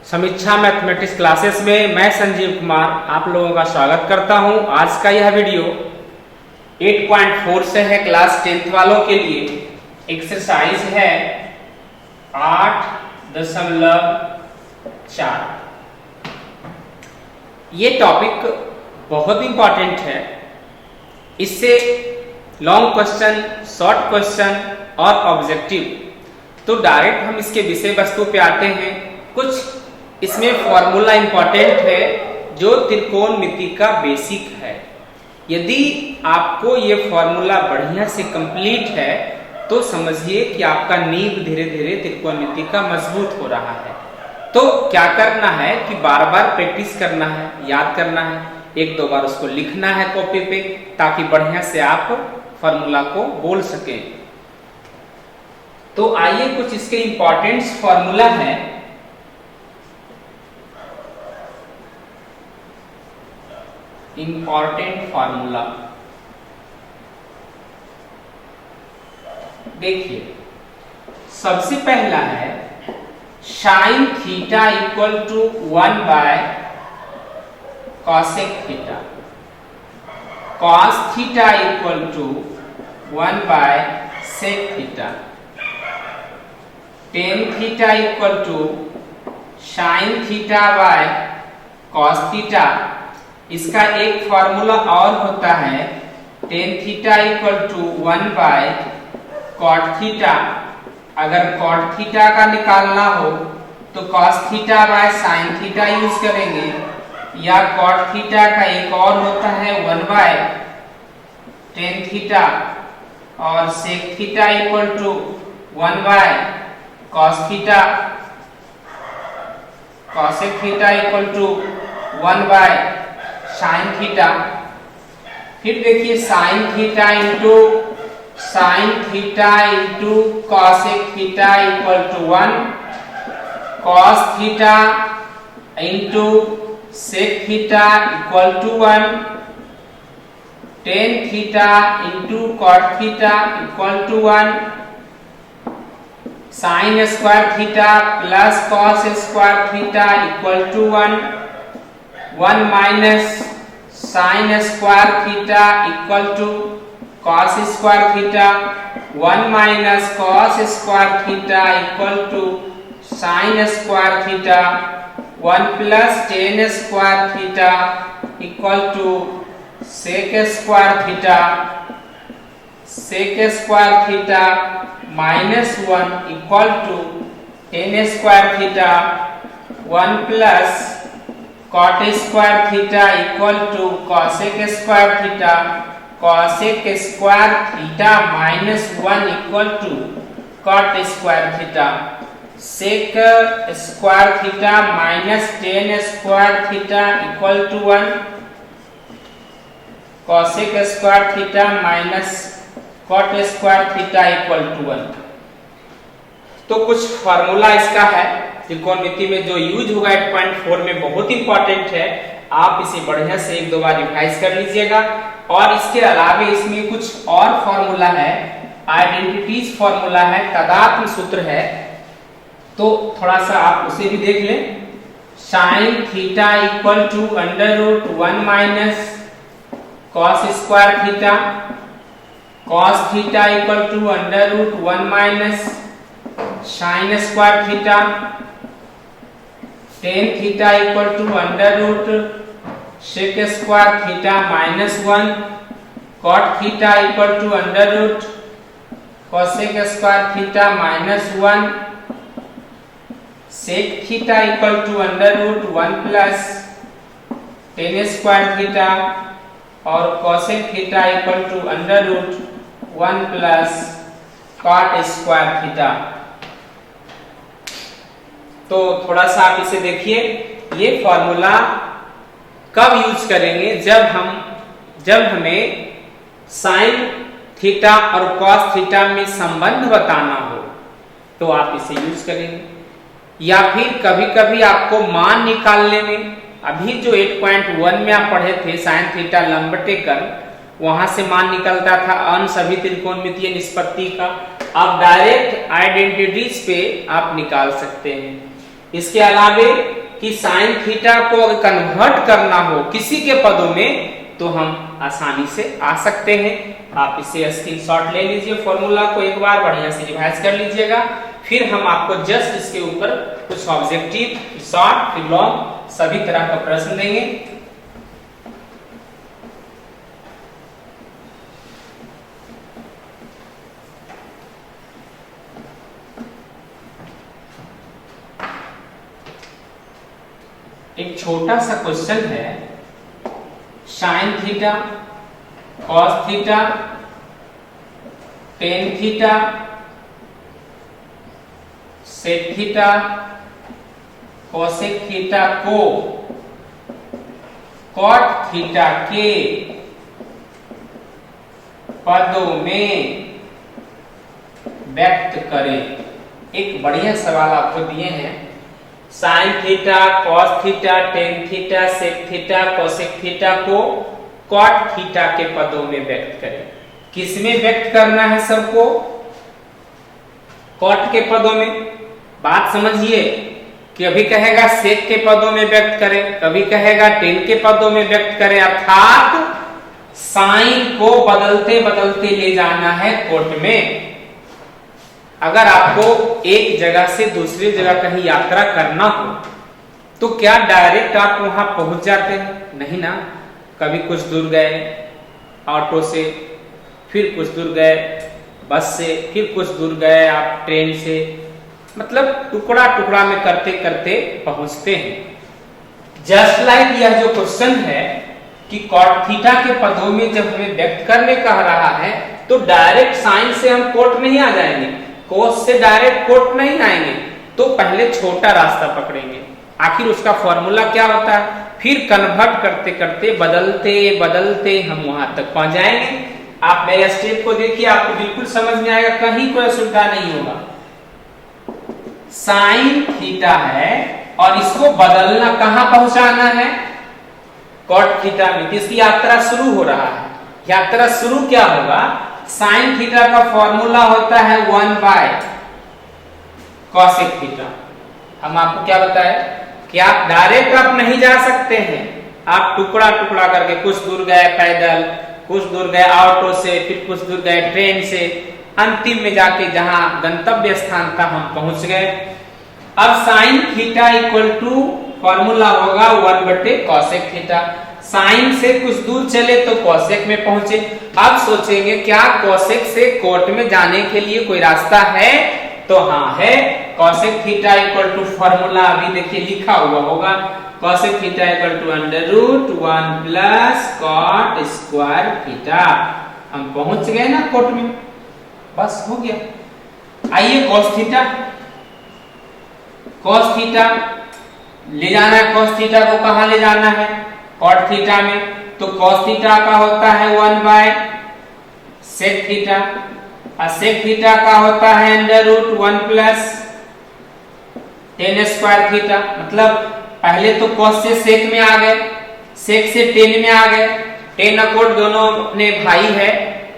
समीक्षा mathematics classes में मैं संजीव कुमार आप लोगों का स्वागत करता हूं। आज का यह वीडियो 8.4 से है, क्लास 10th वालों के लिए एक्सरसाइज है 8.4। ये टॉपिक बहुत इंपॉर्टेंट है। इससे लॉन्ग क्वेश्चन, शॉर्ट क्वेश्चन और ऑब्जेक्टिव, तो डायरेक्ट हम इसके विषय वस्तु पे आते हैं। कुछ इसमें फॉर्मूला इंपॉर्टेंट है जो त्रिकोणमिति का बेसिक है। यदि आपको ये फॉर्मूला बढ़िया से कंप्लीट है तो समझिए कि आपका नींव धीरे धीरे त्रिकोणमिति का मजबूत हो रहा है। तो क्या करना है कि बार बार प्रैक्टिस करना है, याद करना है, एक दो बार उसको लिखना है कॉपी पे, ताकि बढ़िया से आप फॉर्मूला को बोल सकें। तो आइए कुछ इसके इंपॉर्टेंट फॉर्मूला है। इंपॉर्टेंट फॉर्मूला देखिए, सबसे पहला है sine theta equal to 1 by cosec theta, cos theta equal to 1 by sec theta, tan theta equal to sine theta by cos theta. इसका एक फॉर्मूला और होता है tan theta equal to 1 by cot theta. अगर cot theta का निकालना हो तो cos theta by sine theta use करेंगे, या कॉट थीटा का एक और होता है 1 बाय टेन थीटा, और sec theta equal to 1 bye cos theta, cosec theta equal to 1 bye sine theta. फिर देखिए sine theta into cosec theta equal to 1, cos theta into sec theta equal to 1, tan theta into cot theta equal to 1, sine square theta plus cos square theta equal to 1, 1 minus sine square theta equal to cos square theta, 1 minus cos square theta equal to sine square theta, 1 plus tan square theta equal to sec square theta, sec square theta minus 1 equal to tan square theta, 1 plus cot square theta equal to cosec square theta, cosec square theta minus 1 equal to cot square theta, sec square theta minus tan square theta equal to 1, cosec square theta minus cot square theta equal to 1। तो कुछ formula इसका है त्रिकोणमिति में जो use होगा 8.4 में, बहुत important है। आप इसे बढ़िया से एक दो बार रिवाइज कर लीजिएगा। और इसके अलावा इसमें कुछ और फॉर्मूला है, आइडेंटिटीज फॉर्मूला है, तादात्म्य सूत्र है, तो थोड़ा सा आप उसे भी देख लें। Sine theta equal to √1 minus cos square theta, cos theta equal to √1 minus sine square theta, tan theta equal to √sec square theta minus 1, cot theta equal to √cosec square theta minus 1, sec theta equal to √1 plus tan square theta, और cosec theta equal to √1 plus cot square theta. तो थोड़ा सा आप इसे देखिए, ये formula कब use करेंगे? जब हमें साइन थीटा और कॉस थीटा में संबंध बताना हो तो आप इसे यूज करेंगे। या फिर कभी कभी आपको मान निकालने में, अभी जो 8.1 में आप पढ़े थे साइन थीटा लंब टेकन, वहां से मान निकलता था अन सभी त्रिकोणमितीय निष्पत्ति का। आप डायरेक्ट आइडेंटिटीज पे आप निकाल सकते हैं। इसके अलावे कि साइन थीटा को अगर कन्वर्ट करना हो किसी के पदों में तो हम आसानी से आ सकते हैं। आप इसे स्क्रीनशॉट ले लीजिए, फॉर्मूला को एक बार बढ़िया से रिवाइज कर लीजिएगा। फिर हम आपको जस्ट इसके ऊपर कुछ ऑब्जेक्टिव, शॉर्ट, फिर लॉन्ग सभी तरह का प्रश्न देंगे। एक छोटा सा क्वेश्चन है, sine theta, cos theta, tan theta, sec theta, cosec theta को कॉट थीटा के पदों में व्यक्त करें। एक बढ़िया सवाल आपको दिए हैं, sine theta, cos theta, tan theta, sec theta, cosec theta को कॉट थीटा के पदों में व्यक्त करें। किसमें व्यक्त करना है सबको? कॉट के पदों में। बात समझिए कि अभी कहेगा सेक के पदों में व्यक्त करें, कभी कहेगा टेन के पदों में व्यक्त करें, अर्थात साइन को बदलते बदलते ले जाना है कॉट में। अगर आपको एक जगह से दूसरी जगह कहीं यात्रा करना हो तो क्या डायरेक्ट आप वहां पहुंच जाते हैं? नहीं ना, कभी कुछ दूर गए ऑटो से, फिर कुछ दूर गए बस से, फिर कुछ दूर गए आप ट्रेन से, मतलब टुकड़ा टुकड़ा में करते करते पहुंचते हैं। जस्ट लाइक यह जो क्वेश्चन है कि कॉट थीटा के पदों में जब हमें व्यक्त करने कह रहा है तो डायरेक्ट साइन से हम कोट नहीं आ जाएंगे, कोस से डायरेक्ट कोट नहीं आएंगे, तो पहले छोटा रास्ता पकड़ेंगे। आखिर उसका फॉर्मूला क्या होता है, फिर कन्वर्ट करते करते बदलते बदलते हम वहां तक पहुंच जाएंगे। आप मेरे स्टेप को देखिए, आपको बिल्कुल समझ में आएगा, कहीं कोई असुविधा नहीं होगा। साइन थीटा है और इसको बदलना कहां पहुंचाना है? कॉट थीटा में। इसकी यात्रा शुरू हो रहा है। यात्रा शुरू क्या होगा? साइन थीटा का फॉर्मूला होता है 1 बाय कॉसेक थीटा। हम आपको क्या बताए कि आप डायरेक्ट आप नहीं जा सकते हैं, आप टुकड़ा टुकड़ा करके कुछ दूर गए पैदल, कुछ दूर गए ऑटो से, फिर कुछ दूर गए ट्रेन से, अंतिम में जाके जहां गंतव्य स्थान था हम पहुंच गए। अब sine theta equal to formula होगा 1 बटे कॉसेक थीटा। साइन से कुछ दूर चले तो कॉसेक में पहुंचे। अब सोचेंगे क्या कॉसेक से कोट में जाने के लिए कोई रास्ता है? तो हाँ है, cosec theta equal to formula अभी देखिए लिखा हुआ होगा, cosec theta equal to √1 plus cot square theta. हम पहुंच गए ना कोट में, बस हो गया। आइए कॉस थीटा, कॉस थीटा ले जाना है, कॉस थीटा को कहां ले जाना है? कॉट थीटा में। तो कॉस थीटा का होता है 1 बाय सेक थीटा, और सेक थीटा का होता है √1 प्लस टेन स्क्वायर थीटा। मतलब पहले तो कॉस से सेक में आ गए, सेक से टेन में आ गए, टेन और कोट दोनों अपने भाई है,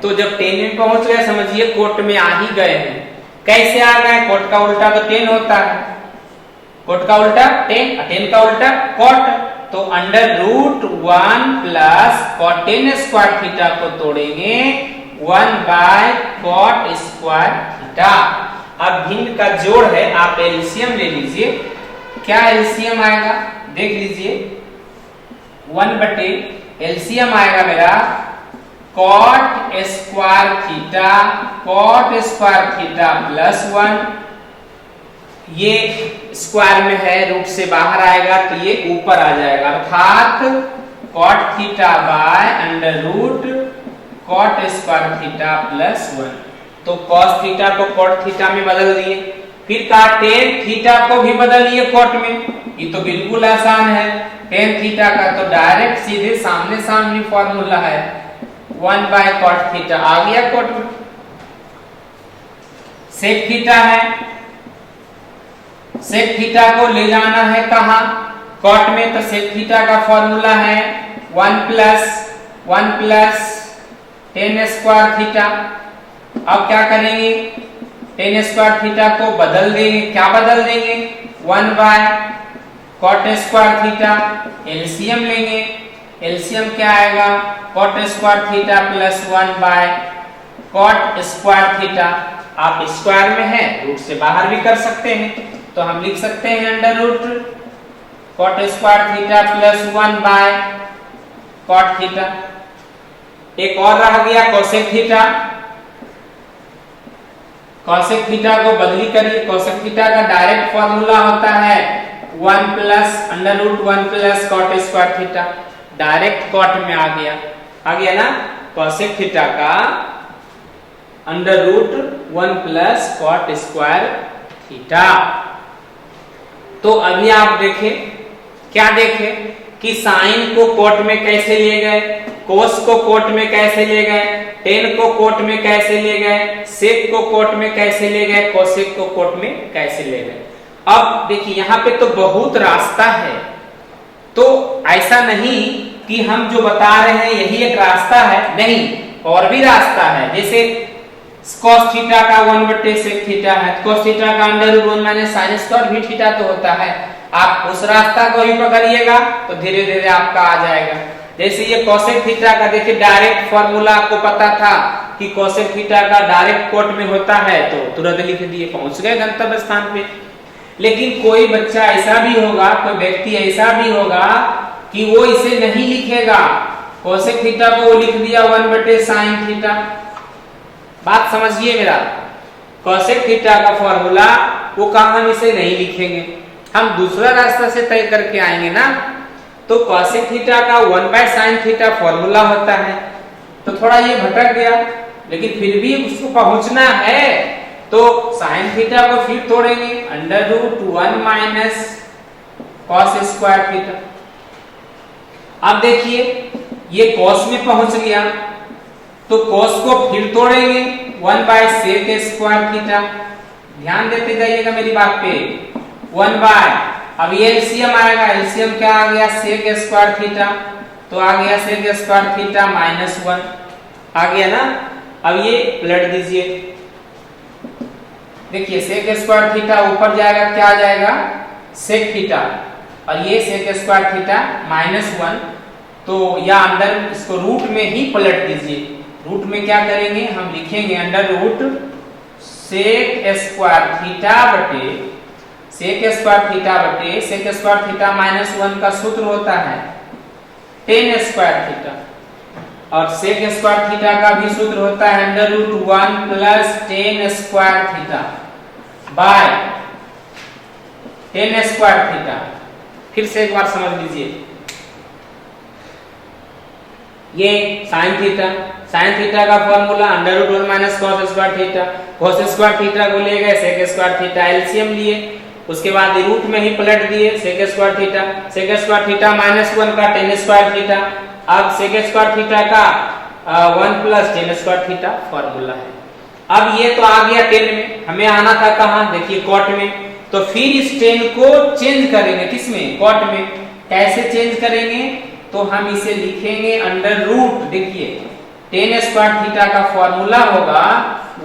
तो जब टेन में पहुंच गए समझिए कोट में आ ही गए हैं। कैसे आ गए? कोट का उल्टा तो टेन होता है, कोट का उल्टा टेन, टेन का उल्टा कोट, तो √1 plus cot tan square theta को तोड़ेंगे 1 बाय कॉट स्क्वायर थीटा। अब भिन्न का जोड़ है, आप एलसीएम ले लीजिए। क्या एलसीएम आएगा देख लीजिए, 1 बटे एलसीएम आएगा मेरा cot square theta, cot square theta plus 1, ये स्क्वायर में है, रूट से बाहर आएगा तो ये ऊपर आ जाएगा, अर्थात cot theta by √, cot square theta plus 1। तो कॉस थीटा को कॉट थीटा में बदल दिए, फिर कहा टेन थीटा को भी बदलिए कॉट में। ये तो बिल्कुल आसान है, टेन थीटा का तो डायरेक्ट सीधे सामने सामने फॉर्मूला है, 1 बाय कॉट थीटा आ गया कॉट में। सेक थीटा है, सेक थीटा को ले जाना है कहां? कॉट में। तो सेक थीटा का फॉर्मूला है 1 प्लस टेन स्क्वायर थीटा। अब क्या करेंगे? टेन स्क्वायर थीटा को बदल देंगे। क्या बदल देंगे? 1 by cot square theta, LCM लेंगे, एलसीएम क्या आएगा, cot square theta plus 1 by cot square theta. आप स्क्वायर में है रूट से बाहर भी कर सकते हैं, तो हम लिख सकते हैं under root cot square theta plus 1 by cot theta. एक और रह गया कोसेक थीटा, कोसेक थीटा को बदली करिए। कोसेक थीटा का डायरेक्ट फॉर्मूला होता है 1 plus under root 1 plus cot square theta, direct cot में आ गया ना। कोसेक थीटा का under root 1 plus cot square theta. तो अभी आप देखें, क्या देखें कि साइन को कोट में कैसे ले गए, कोस को कोट में कैसे ले गए, टेन को कोट में कैसे ले गए, सेक को कोट में कैसे ले गए, कोसेक को कोट में कैसे ले गए। अब देखिए यहाँ पे तो बहुत रास्ता है, तो ऐसा नहीं कि हम जो बता रहे हैं यही एक रास्ता है, नहीं, और भी रास्ता है। जैसे cos थीटा का 1/sec थीटा है, cos थीटा का under root 1 minus sin square भी थीटा तो होता है। आप उस रास्ता को ही पकड़िएगा तो धीरे धीरे आपका आ जाएगा। जैसे ये कोसेक थीटा का देखिए डायरेक्ट फॉर्मूला आपको पता था कि कोसेक थीटा का डायरेक्ट कोट में होता है, तो तुरंत लिख दिए, पहुंच गए गंतव्य स्थान पे। लेकिन कोई बच्चा ऐसा भी होगा, कोई व्यक्ति ऐसा भी होगा कि वो इसे नहीं लिखेगा, कोसेक थीटा को वो लिख दिया 1/sin थीटा। बात समझिए मेरा, कोसेक थीटा का फॉर्मूला वो कहा हम इसे नहीं लिखेंगे, हम दूसरा रास्ता से तय करके आएंगे ना। तो कोसेक थीटा का 1/sin थीटा फॉर्मूला होता है, तो थोड़ा ये भटक गया, लेकिन फिर भी उसको पहुंचना है तो sin थीटा को फिर तोड़ेंगे, under root 1 minus cos square theta. अब देखिए ये कॉस में पहुंच गया, तो कॉस को फिर तोड़ेंगे 1/sec स्क्वायर थीटा। ध्यान देते जाइएगा मेरी बात पे, 1 बाय, अब ये एलसीएम आएगा, एलसीएम क्या आ गया, sec स्क्वायर थीटा, तो आ गया sec स्क्वायर थीटा माइनस 1 आ गया ना। अब ये पलट दीजिए, देखिए sec स्क्वायर थीटा ऊपर जाएगा, क्या आ जाएगा, sec थीटा, और ये sec स्क्वायर थीटा माइनस 1, तो या अंदर इसको रूट में ही पलट दीजिए। रूट में क्या करेंगे, हम लिखेंगे under root sec square theta बटे sec स्क्वायर थीटा बटे sec स्क्वायर थीटा माइनस 1 का सूत्र होता है tan स्क्वायर थीटा, और sec स्क्वायर थीटा का भी सूत्र होता है under root 1 plus tan square theta by tan square theta. फिर से एक बार समझ लीजिए, ये sin थीटा का formula under root 1 minus cos square theta, cos square theta को ले गए, sec स्क्वायर थीटा एलसीएम लिए, उसके बाद रूट में ही पलट दिए sec स्क्वायर थीटा माइनस 1 का tan स्क्वायर थीटा। अब sec स्क्वायर थीटा का 1 plus tan square theta formula है। अब ये तो आ गया tan में, हमें आना था कहां, देखिए कॉट में, तो फिर इस tan को चेंज करेंगे, किसमें, कॉट में। कैसे चेंज करेंगे, तो हम इसे लिखेंगे अंडर रूट, देखिए tan स्क्वायर थीटा का फॉर्मूला होगा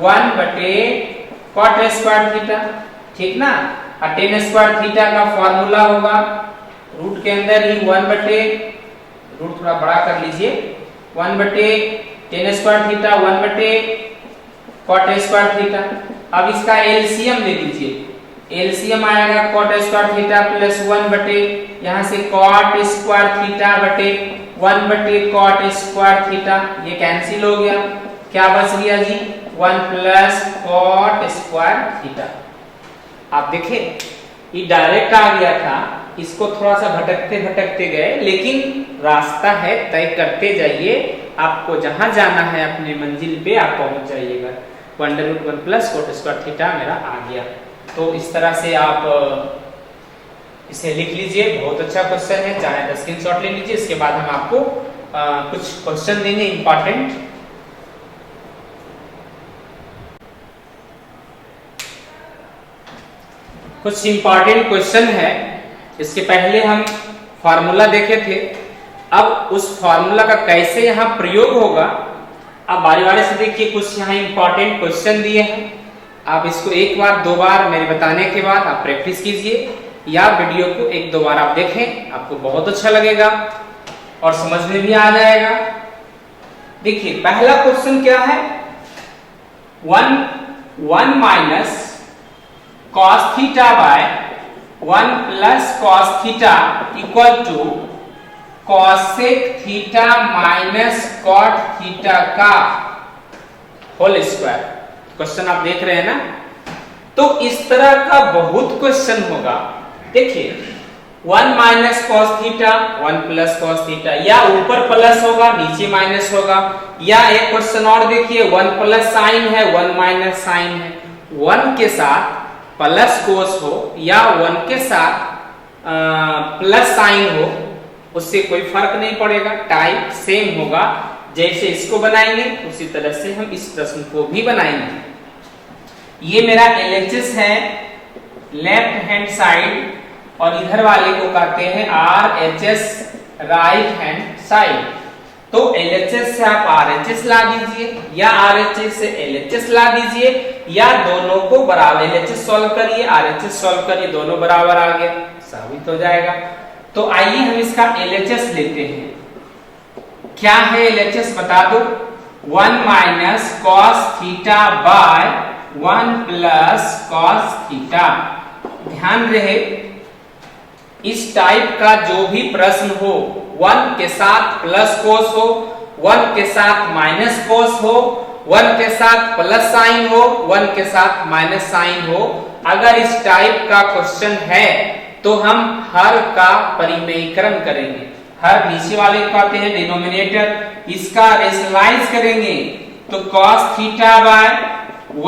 1/cot स्क्वायर थीटा, ठीक ना, और tan स्क्वायर थीटा का फॉर्मूला होगा रूट के अंदर ही 1/रूट थोड़ा बड़ा कर लीजिए, 1/tan square theta 1/cot square theta. अब इसका एलसीएम ले लीजिए, एलसीएम आएगा cot स्क्वायर थीटा प्लस 1/ यहाँ से cot स्क्वायर थीटा बटे 1/cot स्क्वायर थीटा, ये कैंसिल हो गया, क्या बच गया जी, 1 प्लस cot स्क्वायर थीटा। आप देखें ये डायरेक्ट आ गया था, इसको थोड़ा सा भटकते भटकते गए, लेकिन रास्ता है, तय करते जाइए, आपको जहां जाना है अपने मंजिल पे आप पहुंच जाइएगा। Under root 1 plus cot square theta मेरा आ गया। तो इस तरह से आप इसे लिख लीजिए, बहुत अच्छा क्वेश्चन है, चाहे तो स्क्रीनशॉट ले लीजिए। इसके बाद हम आपको कुछ क्वेश्चन देंगे इंपॉर्टेंट। कुछ इंपॉर्टेंट क्वेश्चन है, इसके पहले हम फॉर्मूला देखे थे, अब उस फॉर्मूला का कैसे यहाँ प्रयोग होगा आप बारी बारी से देखिए। कुछ यहाँ इंपॉर्टेंट क्वेश्चन दिए हैं, आप इसको एक बार दो बार मेरे बताने के बाद आप प्रैक्टिस कीजिए, या वीडियो को एक दो बार आप देखें, आपको बहुत अच्छा लगेगा और समझ में भी आ जाएगा। देखिए पहला क्वेश्चन क्या है, 1 minus cos theta by 1 plus cos theta equal to cosec theta minus cot theta का होल स्क्वायर। क्वेश्चन आप देख रहे हैं ना, तो इस तरह का बहुत क्वेश्चन होगा। देखिए 1 minus cos theta 1 plus cos theta, या ऊपर प्लस होगा नीचे माइनस होगा, या एक क्वेश्चन और देखिए 1 प्लस साइन है 1 माइनस साइन है, 1 के साथ प्लस कोस हो या 1 के साथ प्लस साइन हो, उससे कोई फर्क नहीं पड़ेगा, टाइप सेम होगा। जैसे इसको बनाएंगे उसी तरह से हम इस प्रश्न को भी बनाएंगे। ये मेरा LHS है लेफ्ट हैंड साइड, और इधर वाले को कहते हैं RHS राइट हैंड साइड। तो LHS से आप RHS ला दीजिए या RHS से LHS ला दीजिए, या दोनों को बराबर LHS सॉल्व करिए RHS सॉल्व करिए, दोनों बराबर आ गए, साबित हो जाएगा। तो आइए हम इसका LHS लेते हैं। क्या है LHS बता दो, 1 minus cos theta by 1 plus cos theta. ध्यान रहे इस टाइप का जो भी प्रश्न हो, 1 के साथ प्लस कोस हो, 1 के साथ माइनस कोस हो, 1 के साथ प्लस साइन हो, 1 के साथ माइनस साइन हो, अगर इस टाइप का क्वेश्चन है तो हम हर का परिमेयकरण करेंगे। हर नीचे वाले को कहते हैं डिनोमिनेटर, इसका रेशनलाइज करेंगे तो cos theta by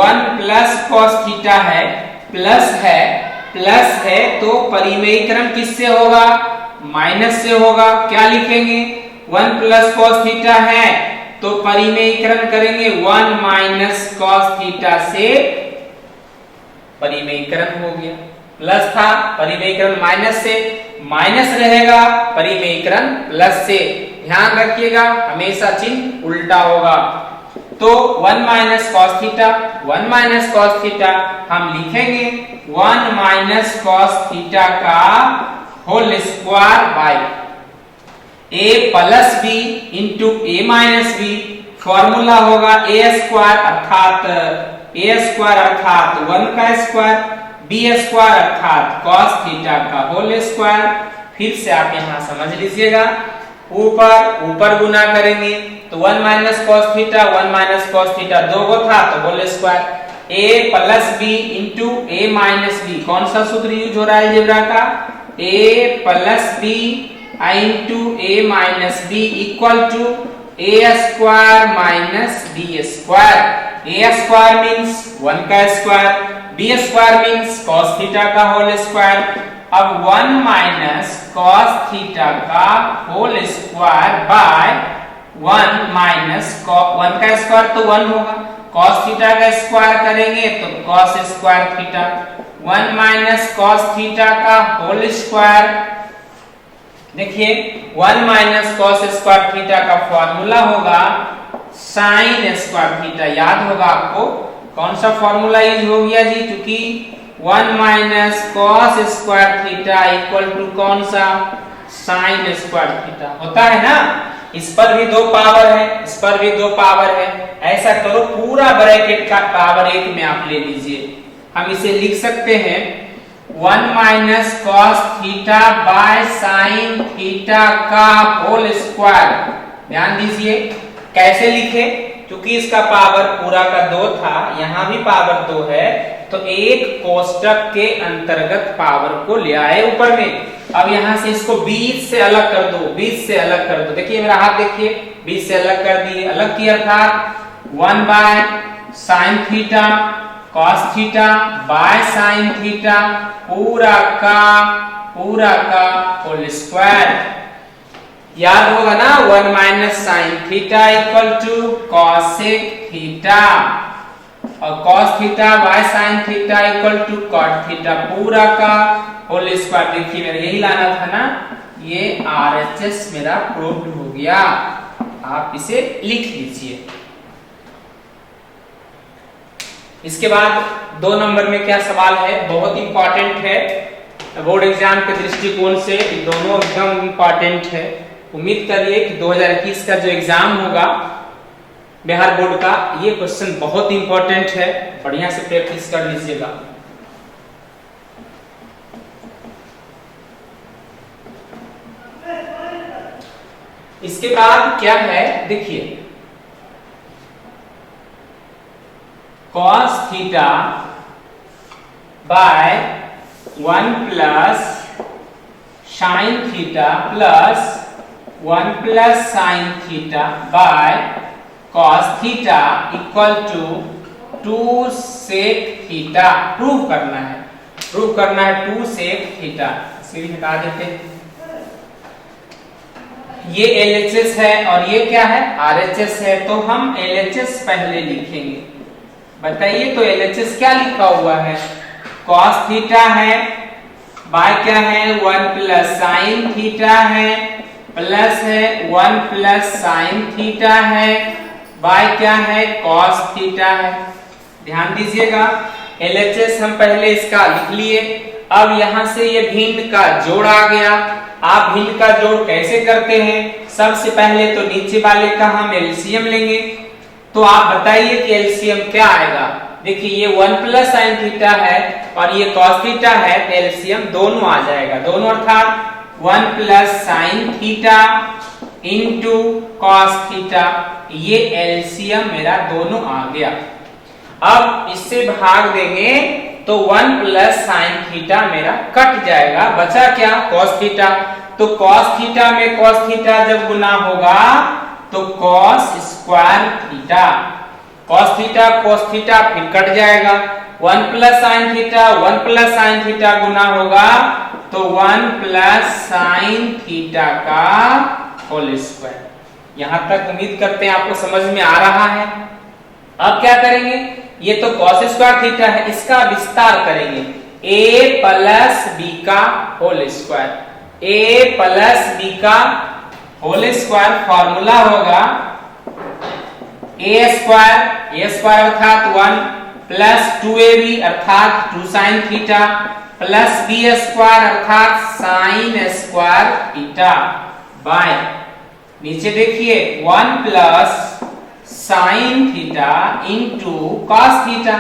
1 plus cos theta है, प्लस है तो परिमेयकरण किससे होगा, माइनस से होगा। क्या लिखेंगे, 1 प्लस cos थीटा है तो परिमेयकरण करेंगे 1 माइनस cos थीटा से, परिमेयकरण हो गया। प्लस था परिमेयकरण माइनस से, माइनस रहेगा परिमेयकरण प्लस से। ध्यान रखिएगा हमेशा चिन्ह उल्टा होगा। तो 1 minus cos theta 1 minus cos theta हम लिखेंगे 1 माइनस cos थीटा का whole square by a plus b into a minus b। Formula होगा a स्क्वायर अर्थात 1 का स्क्वायर, b स्क्वायर अर्थात cos थीटा का होल स्क्वायर। फिर से आप यहां समझ लीजिएगा, ऊपर गुना करेंगे तो 1 minus cos theta 1 minus cos theta 2 गो था तो whole square, a plus b into a minus b। कौन सा सूत्र यूज हो रहा है अलजेब्रा का, a plus b into a minus b equal to a square minus b square. a square means 1 का square, b square means cos theta का whole square. अब 1 माइनस cos थीटा का होल स्क्वायर बाय 1 माइनस 1 का square तो 1 होगा, cos theta का square करेंगे तो cos square theta, 1 minus cos theta का होल स्क्वायर। देखिए 1 माइनस cos स्क्वायर थीटा का फॉर्मूला होगा sin स्क्वायर थीटा। याद होगा आपको कौन सा फॉर्मूला यूज हो गया जी, क्योंकि 1 minus cos square theta equal to कौन सा, sin स्क्वायर थीटा होता है ना। इस पर भी 2 पावर है, इस पर भी 2 पावर है। ऐसा करो पूरा ब्रैकेट का पावर 1 में आप ले लीजिए। हम इसे लिख सकते हैं 1 minus cos theta by sin theta का होल स्क्वायर। ध्यान दीजिए कैसे लिखे, क्योंकि इसका पावर पूरा का 2 था, यहाँ भी पावर 2 है, तो एक कोष्टक के अंतर्गत पावर को ले आए ऊपर में। अब यहां से इसको 20 से अलग कर दो, 20 से अलग कर दो। देखिए मेरा हाथ देखिए, 20 से अलग कर दिए, अलग किया था 1 bye sine theta cos theta by sine theta पूरा का होल स्क्वायर। याद होगा ना 1 minus sine theta equal to cosec theta, और cos theta by sine theta equal to cot theta पूरा का होल स्क्वायर। देखिए मेरा यही लाना था ना, ये RHS मेरा प्रूव्ड हो गया। आप इसे लिख लीजिए। इसके बाद 2 नंबर में क्या सवाल है, बहुत इंपॉर्टेंट है। बोर्ड एग्जाम के दृष्टिकोण से दोनों एकदम इम्पोर्टेंट है। उम्मीद करिए कि 2021 का जो एग्जाम होगा बिहार बोर्ड का, ये क्वेश्चन बहुत इंपॉर्टेंट है, बढ़िया से प्रैक्टिस कर लीजिएगा। इसके बाद क्या है देखिए, cos theta by 1 plus sine theta plus 1 plus sine theta by cos theta equal to 2 sec theta prove करना है। 2 sec थीटा सीधी हटा देते हैं। ये LHS है और ये क्या है RHS है, तो हम LHS पहले लिखेंगे। बताइए तो LHS क्या लिखा हुआ है, cos थीटा है बाय क्या है 1 प्लस साइन थीटा है प्लस है 1 प्लस साइन थीटा है बाय क्या है cos थीटा है। ध्यान दीजिएगा, LHS हम पहले इसका लिख लिए। अब यहां से ये भिन्न का जोड़ आ गया। आप भिन्न का जोड़ कैसे करते हैं, सबसे पहले तो नीचे वाले का हम एलसीएम लेंगे। तो आप बताइए कि एलसीएम क्या आएगा। देखिए ये 1 प्लस साइन थीटा है और ये cos थीटा है, तो एलसीएम दोनों आ जाएगा। दोनों अर्थात 1 plus sine theta into cos theta, ये एलसीएम मेरा दोनों आ गया। अब इससे भाग देंगे तो 1 प्लस साइन थीटा मेरा कट जाएगा, बचा क्या cos थीटा। तो cos थीटा में cos थीटा जब गुना होगा तो cos square theta, cos theta फिर कट जाएगा। 1 प्लस साइन थीटा गुना होगा तो 1 प्लस साइन थीटा का होल स्क्वायर। यहां तक उम्मीद करते हैं आपको समझ में आ रहा है। अब क्या करेंगे, ये तो cos स्क्वायर थीटा है, इसका विस्तार करेंगे a प्लस बी का whole square. a plus b का होल स्क्वायर फॉर्मूला होगा a स्क्वायर अर्थात 1 प्लस 2ab अर्थात 2 sine theta plus b square अर्थात साइन स्क्वायर थीटा बाय नीचे देखिए 1 plus sine theta into cos theta.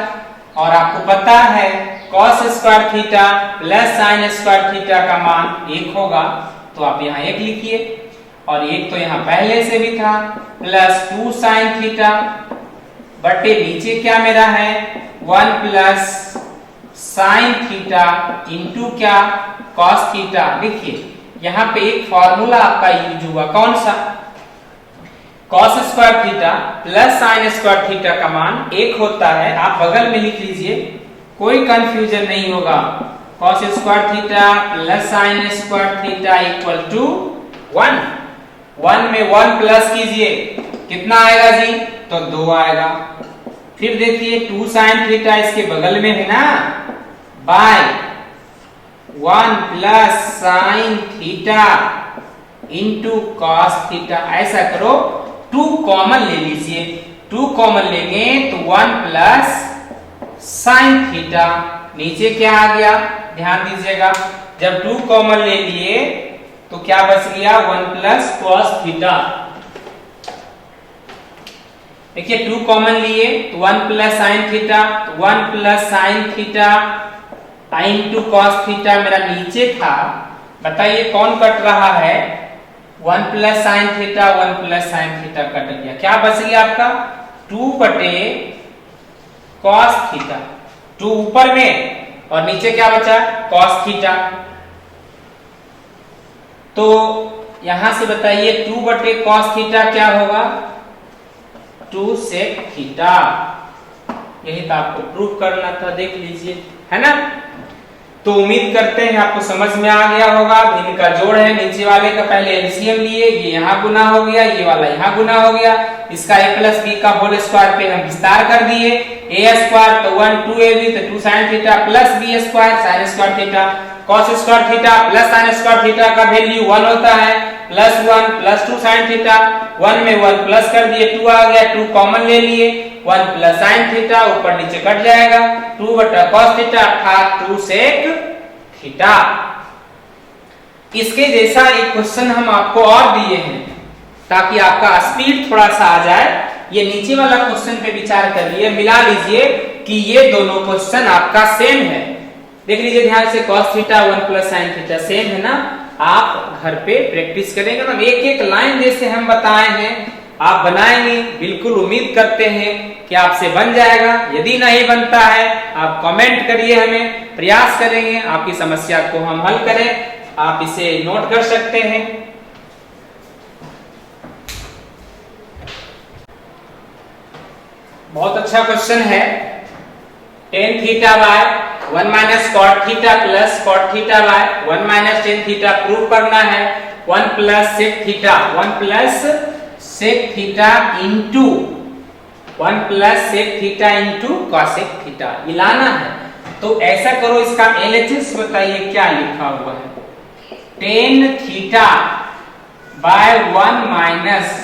और आपको पता है cos square theta plus sine square theta का मान 1 होगा, तो आप यहाँ 1 लिखिए। और 1 तो यहाँ पहले से भी था, प्लस 2 साइन थीटा बटे नीचे क्या मेरा है 1 प्लस साइन थीटा इंटू क्या cos थीटा। देखिए यहाँ पे एक फॉर्मूला आपका यूज हुआ, कौन सा, cos square theta plus sine square theta का मान 1 होता है। आप बगल में लिख लीजिए, कोई कंफ्यूजन नहीं होगा। cos square theta plus sine square theta equal to 1। 1 में 1 प्लस कीजिए, कितना आएगा जी, तो 2 आएगा। फिर देखिए 2 साइन थीटा इसके बगल में है ना, by 1 plus sine theta into cos theta. ऐसा करो, 2 कॉमन ले लीजिए। 2 कॉमन लेंगे तो 1 प्लस साइन थीटा, नीचे क्या आ गया, ध्यान दीजिएगा, जब 2 कॉमन ले लिए तो क्या बच गया 1 प्लस cos थीटा। देखिए 2 कॉमन लिए तो 1 plus sine theta, 1 plus sine theta into cos theta मेरा नीचे था। बताइए कौन कट रहा है, 1 plus sine theta 1 plus sine theta cut गया। क्या बच गया आपका 2 बटे cos थीटा, 2 ऊपर में और नीचे क्या बचा cos थीटा। तो यहां से बताइए 2 बटे cos थीटा क्या होगा 2 sec थीटा। यही तो आपको प्रूफ करना था, देख लीजिए, है ना। तो उम्मीद करते हैं आपको समझ में आ गया होगा। भिन्न का जोड़ है, नीचे वाले का पहले एलसीएम लिए, ये यहाँ गुना हो गया, ये वाला यहाँ गुना हो गया। इसका a प्लस बी का होल स्क्वायर पे हम विस्तार कर दिए। a स्क्वायर तो 1 2ab तो 2 sine theta plus b square sine square theta, cos square theta plus sine square theta का वैल्यू 1 होता है, प्लस 1 प्लस 2 साइन थीटा, 1 में 1 प्लस कर दिए, 2 आ गया, 2 कॉमन ले लिए, 1 प्लस साइन थीटा ऊपर नीचे कट जाएगा, 2 बटा cos थीटा अर्थात 2 sec थीटा। इसके जैसा एक क्वेश्चन हम आपको और दिए हैं ताकि आपका स्पीड थोड़ा सा आ जाए। ये नीचे वाला क्वेश्चन पे विचार करिए, मिला लीजिए कि ये दोनों क्वेश्चन आपका सेम है। देख लीजिए ध्यान से, cos theta 1 plus sin theta same है ना। आप घर पे प्रैक्टिस करेंगे ना, एक एक लाइन जैसे हम बताए हैं आप बनाएंगे। बिल्कुल उम्मीद करते हैं कि आपसे बन जाएगा। यदि नहीं बनता है आप कमेंट करिए, हमें प्रयास करेंगे आपकी समस्या को हम हल करें। आप इसे नोट कर सकते हैं। बहुत अच्छा क्वेश्चन है। tan theta by 1 minus cot theta plus cot theta by 1 minus tan theta prove करना है। 1 plus sec theta, 1 plus sec theta into 1 plus sec theta into cosec theta ये लाना है। तो ऐसा करो, इसका LHS बताइए क्या लिखा हुआ है। tan theta by 1 minus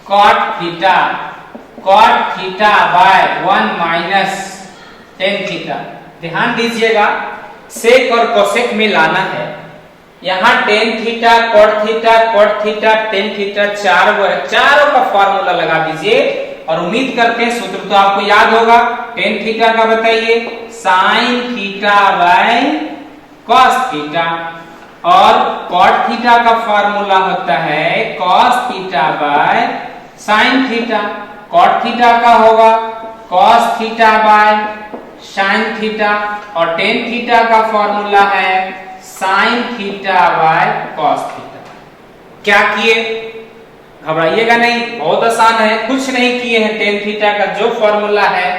cot theta, cot theta by 1 minus tan theta. ध्यान दीजिएगा, सेक और कोसेक में लाना है। यहाँ tan theta, cot theta, cot theta, tan theta चारों का फॉर्मूला लगा दीजिए और उम्मीद करते हैं सूत्र तो आपको याद होगा। tan थीटा का बताइए sin theta by cos theta, और cot थीटा का फॉर्मूला होता है cos theta by sin theta. cot theta का होगा cos theta by sin theta, और tan थीटा का फॉर्मूला है sin theta by cos theta. क्या किए, घबराइएगा नहीं, बहुत आसान है, कुछ नहीं किए हैं। tan थीटा का जो फॉर्मूला है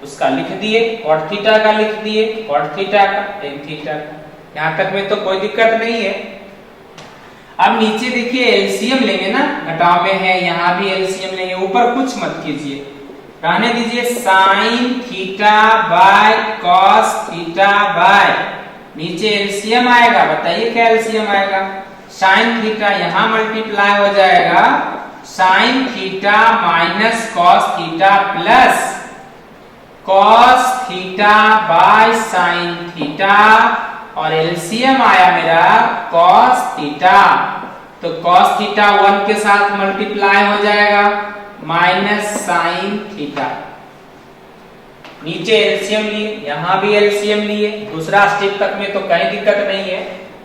उसका लिख दिए, cot थीटा का लिख दिए, cot थीटा का, tan थीटा का। यहां तक में तो कोई दिक्कत नहीं है। अब नीचे देखिए एलसीएम लेंगे ना, घटाव में है, यहां भी एलसीएम लेंगे। ऊपर कुछ मत कीजिए, रहने दीजिए। sin theta by cos theta by, नीचे एलसीएम आएगा, बताइए क्या एलसीएम आएगा। sin थीटा यहां मल्टीप्लाई हो जाएगा sin theta minus cos theta plus cos theta by sin theta, और एलसीएम आया मेरा cos थीटा। तो cos थीटा 1 के साथ मल्टीप्लाई हो जाएगा माइनस sin थीटा। नीचे एलसीएम लिए, यहां भी एलसीएम लिए, दूसरा स्टेप तक में तो कहीं दिक्कत नहीं है।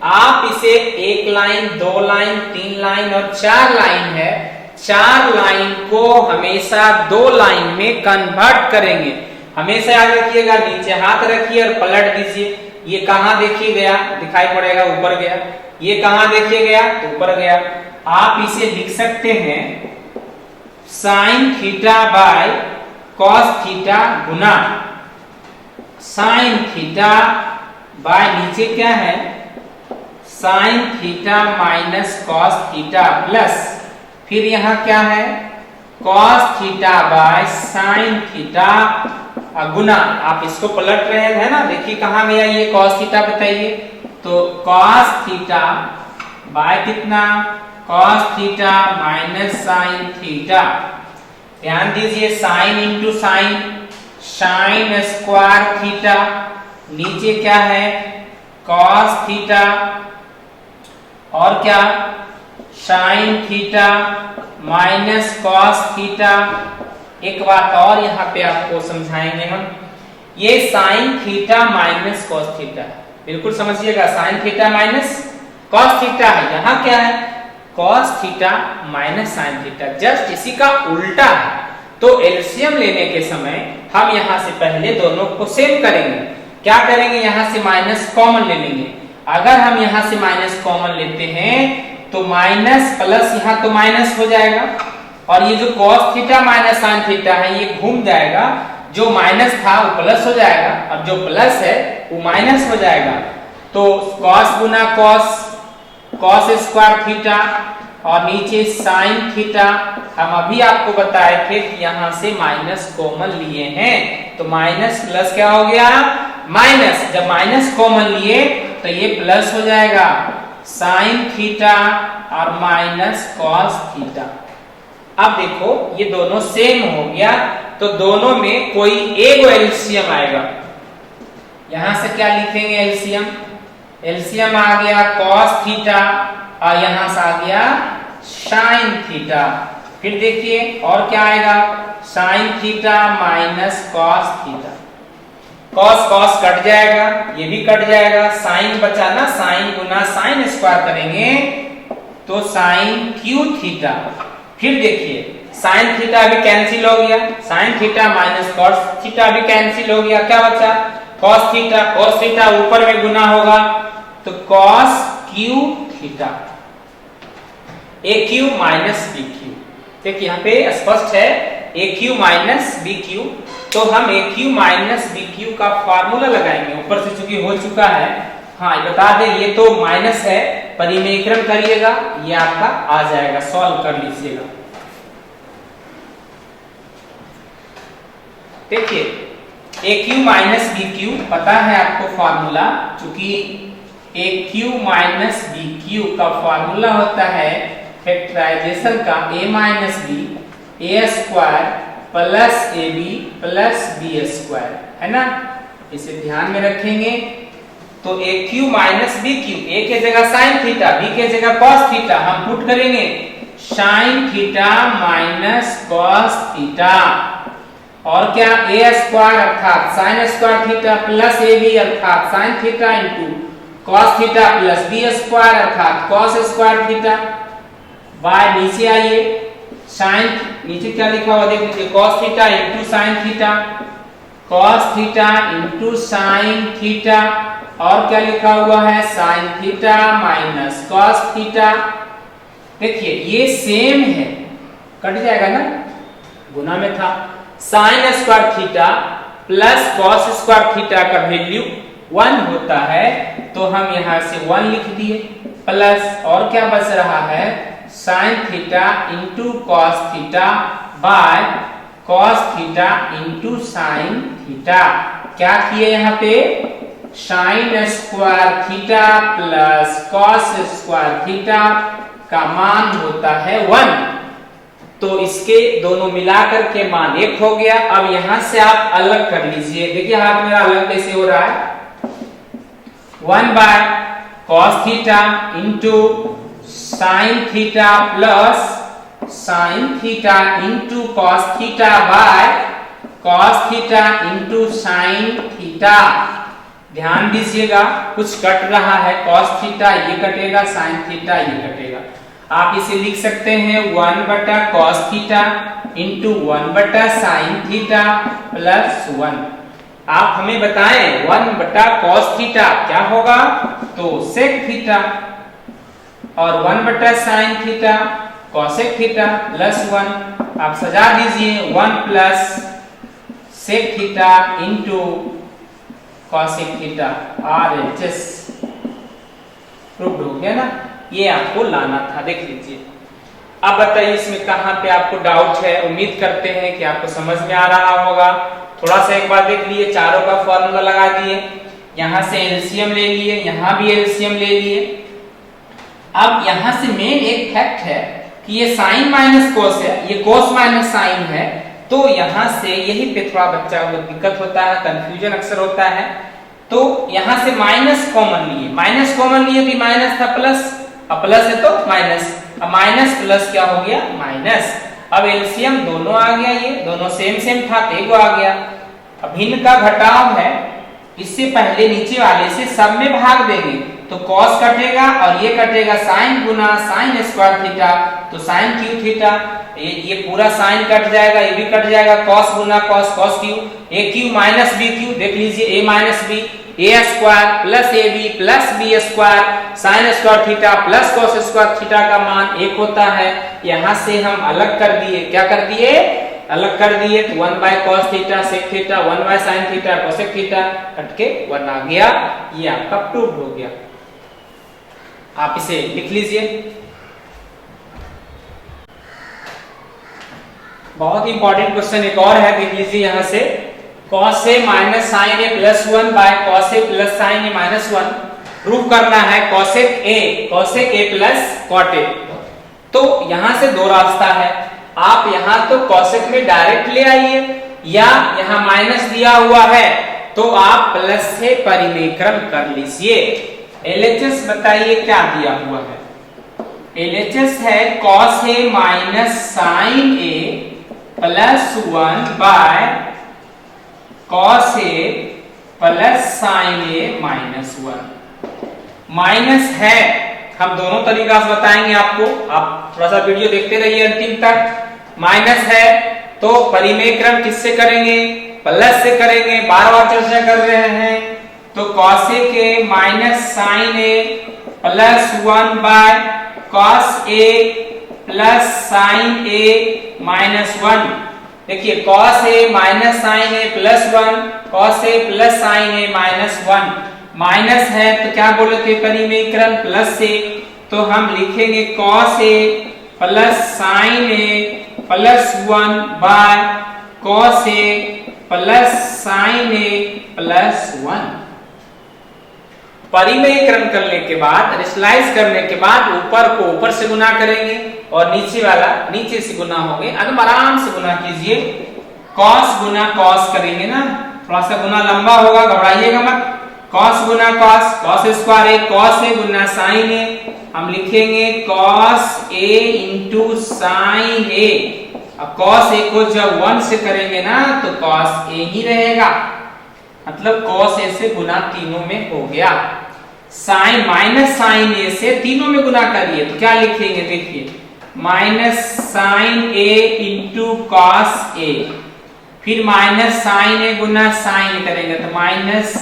आप इसे एक लाइन, 2 लाइन, 3 लाइन और 4 लाइन है, 4 लाइन को हमेशा 2 लाइन में कन्वर्ट करेंगे। हमेशा याद रखिएगा, नीचे हाथ रखिए और पलट दीजिए। ये कहां देखिए गया, दिखाई पड़ेगा ऊपर गया, ये कहां देखिए गया तो ऊपर गया। आप इसे लिख सकते हैं sin theta by cos theta गुना sin थीटा बाय नीचे क्या है sin theta minus cos theta plus फिर यहां क्या है cos theta by sin theta गुना। आप इसको पलट रहे हैं ना, देखिए कहां गया ये cos थीटा, बताइए। तो cos थीटा बाय कितना cos theta minus sin theta. ध्यान दीजिए sin into sine, sin square theta, नीचे क्या है cos थीटा और क्या sin theta minus cos theta. एक बात और यहाँ पे आपको समझाएंगे हम, ये sin theta minus cos theta, बिल्कुल समझिएगा, sin theta minus cos theta है, यहाँ क्या है cos theta minus sin theta, just इसी का उल्टा है। तो एलसीएम लेने के समय हम यहाँ से पहले दोनों को सेम करेंगे। क्या करेंगे, यहाँ से माइनस कॉमन ले लेंगे। अगर हम यहाँ से माइनस कॉमन लेते हैं तो माइनस प्लस यहाँ तो माइनस हो जाएगा, और ये जो cos theta minus sin theta है ये घूम जाएगा, जो माइनस था वो प्लस हो जाएगा, अब जो प्लस है वो माइनस हो जाएगा। तो cos गुना cos स्क्वायर थीटा और नीचे sin थीटा। हम अभी आपको बताए थे कि यहां से माइनस कॉमन लिए हैं, तो माइनस प्लस क्या हो गया माइनस, जब माइनस कॉमन लिए तो ये प्लस हो जाएगा sin थीटा और माइनस cos थीटा। अब देखो ये दोनों सेम हो गया, तो दोनों में कोई एक एलसीएम आएगा। यहां से क्या लिखेंगे एलसीएम एलसीएम आ गया cos थीटा और यहां से आ गया sin थीटा। फिर देखिए और क्या आएगा, sin theta minus cos theta. cos cos cut जाएगा, ये भी कट जाएगा, sin बचा ना, sin गुना sin स्क्वायर करेंगे तो sin क्यू थीटा। फिर देखिए sin थीटा भी कैंसिल हो गया, sin theta minus cos theta भी कैंसिल हो गया, क्या बचा cos थीटा ऊपर में गुना होगा तो cos क्यू थीटा, ए क्यू माइनस बी क्यू। देखिए यहाँ पे स्पष्ट है ए क्यू माइनस बी क्यू, तो हम ए क्यू माइनस बी क्यू का फार्मूला लगाएंगे, ऊपर से चूंकि हो चुका है। हाँ बता दें ये तो माइनस है, परिमेयक्रम करिएगा ये आपका आ जाएगा, सॉल्व कर लीजिएगा। देखिए a cube minus b cube पता है आपको फार्मूला, चूंकि a cube minus b cube का फार्मूला होता है फैक्टराइजेशन का a minus b a square plus A b plus B square, है ना, इसे ध्यान में रखेंगे। तो a cube minus b cube, a के जगह साइन थीटा, बी के जगह कॉस थीटा, हम पुट करेंगे sine theta minus cos theta, और क्या ए स्क्वायर अर्थात साइन स्क्वायर थीटा प्लस ए बी अर्थात sine theta into cos theta plus B square अर्थात कॉस स्क्वायर थीटा। बाय नीचे आइए, साइन नीचे क्या लिखा हुआ देख लीजिए, cos theta into sine theta, cos theta into sine theta, और क्या लिखा हुआ है sine theta minus cos theta. देखिए ये सेम है, कट जाएगा ना, गुना में था। Sign square theta plus cos square theta का वैल्यू 1 होता है, तो हम यहां से 1 लिख दिए, प्लस और क्या बच रहा है sine theta into cos theta by cos theta into sine theta. क्या किए यहाँ पे sign square theta plus cos square theta का मान होता है 1, तो इसके दोनों मिलाकर के मान 1 हो गया। अब यहां से आप अलग कर लीजिए, देखिए हाथ मेरा अलग कैसे हो रहा है, 1 bye cos theta into sine theta plus sine theta into cos theta by cos theta into sine theta. ध्यान दीजिएगा कुछ कट रहा है, कॉस थीटा ये कटेगा, साइन थीटा ये कटेगा। आप इसे लिख सकते हैं 1 बटा कॉस थीटा इंटू 1 बटा साइन थीटा प्लस 1। आप हमें बताएं 1 बटा कॉस थीटा क्या होगा, तो सेक थीटा, और 1 बटा sine theta cosec theta plus 1। आप सजा दीजिए 1 plus sec theta into cosec theta, RHS proved हो गया ना, ये आपको लाना था, देख लीजिए। अब बताइए इसमें कहां पे आपको डाउट है, उम्मीद करते हैं कि आपको समझ में आ रहा होगा। थोड़ा सा एक बार देख लिए, चारों का फॉर्मूला लगा दिए, यहां से एलसीएम ले लिए, यहां भी एलसीएम ले लिए। अब यहां से मेन एक फैक्ट है कि ये साइन माइनस कोस है, ये कोस माइनस साइन है, तो यहां से यही पे थोड़ा बच्चा को दिक्कत होता है, कंफ्यूजन अक्सर होता है। तो यहां से माइनस कॉमन लिए, माइनस कॉमन लिए भी माइनस था प्लस, अब प्लस है तो माइनस, अब माइनस प्लस क्या हो गया माइनस। अब एलसीएम दोनों आ गया, ये दोनों सेम सेम था तो एक आ गया। अब भिन्न का घटाव है, इससे पहले नीचे वाले से सब में भाग देंगे तो कॉस कटेगा और ये कटेगा साइन गुना साइन स्क्वायर थीटा, तो साइन क्यू थीटा, ये पूरा साइन कट जाएगा, ये भी कट जाएगा, कॉस गुना cos cos cube, a cube minus b cube, देख लीजिए a minus b, a square plus A b plus B square sine square theta plus cos square theta का मान 1 होता है। यहां से हम अलग कर दिए, क्या कर दिए अलग कर दिए, तो 1 bye cos theta sec theta, 1 bye sine theta cosec theta, cut के 1 आ गया, ये आपका प्रूव हो गया। आप इसे लिख लीजिए। बहुत इंपॉर्टेंट क्वेश्चन एक और है, देख लीजिए यहां से, cos a minus sine a plus 1 by cos a plus sine a minus 1 prove करना है cosec a प्लस cot a। तो यहां से दो रास्ता है, आप यहां तो cosec में डायरेक्ट ले आइए, या यहां माइनस दिया हुआ है तो आप प्लस से परिमेय क्रम कर लीजिए। LHS बताइए क्या दिया हुआ है। LHS है cos A minus sin A plus 1 by cos A plus sin A minus 1। Minus है, हम दोनों तरीका से बताएंगे आपको, आप थोड़ा सा वीडियो देखते रहिए अंतिम तक। माइनस है तो परिमेयकरण किससे करेंगे, प्लस से करेंगे, बार बार चर्चा कर रहे हैं। तो cos A के minus sin A plus 1 by cos A plus sin A minus 1। देखिए cos A minus sin A plus 1, cos A plus sin A minus 1। Minus है तो क्या बोले थे परिमेयकरण प्लस से, तो हम लिखेंगे cos A plus sin A plus 1 by cos A plus sin A plus 1। परिमेयकरण करने के बाद, रेशनलाइज करने के बाद ऊपर को ऊपर से गुना करेंगे और नीचे वाला नीचे से गुना होंगे। एकदम आराम से गुना कीजिए, cos गुना cos करेंगे ना, थोड़ा सा गुना लंबा होगा, घबराइएगा मत। cos Guna cos, cos square A, cos A Guna sin A, हम लिखेंगे cos A into sin A। अब cos A को जब 1 से करेंगे ना तो cos A ही रहेगा, मतलब cos A से गुना तीनों में हो गया। sin माइनस sin A से तीनों में गुना करिए तो क्या लिखेंगे, देखिए minus sin A into cos A, फिर minus sin A Guna sin करेंगे तो माइनस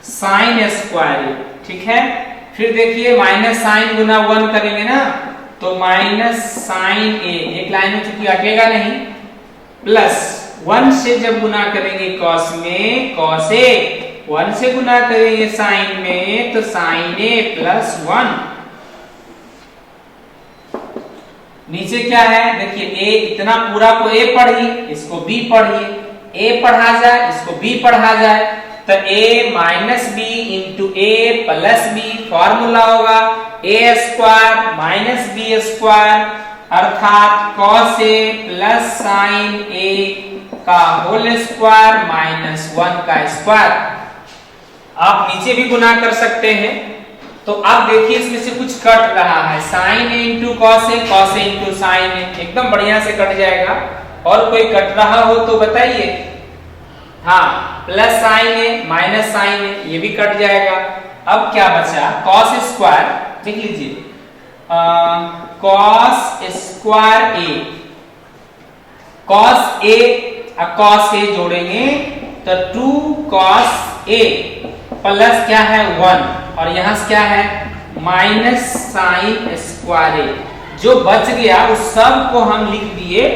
sin स्क्वायर A, ठीक है। फिर देखिए माइनस sin गुना 1 करेंगे ना तो माइनस sin A, एक लाइन में चूंकि अटेगा नहीं, प्लस 1 से जब गुना करेंगे cos में cos A, 1 से गुना करेंगे sin में तो sin A प्लस 1। नीचे क्या है देखिए, A इतना पूरा को A पढ़िए, इसको B पढ़िए, A पढ़ा जाए इसको B पढ़ा जाए तो A minus B into A plus B, formula होगा A square minus B square अर्थात cos A plus sin A का होल स्क्वायर माइनस 1 का स्क्वायर। आप नीचे भी गुना कर सकते हैं। तो अब देखिए इसमें से कुछ कट रहा है, sin A into cos A, cos A into sin A, एकदम बढ़िया से कट जाएगा। और कोई कट रहा हो तो बताइए। हाँ, plus sin A minus sin A, ये भी कट जाएगा। अब क्या बचा, cos स्क्वायर, देख लीजिए cos square A, cos A, अब cos A जोड़ेंगे तो 2 cos A प्लस क्या है 1, और यहां से क्या है माइनस sin स्क्वायर A। जो बच गया उस सब को हम लिख दिए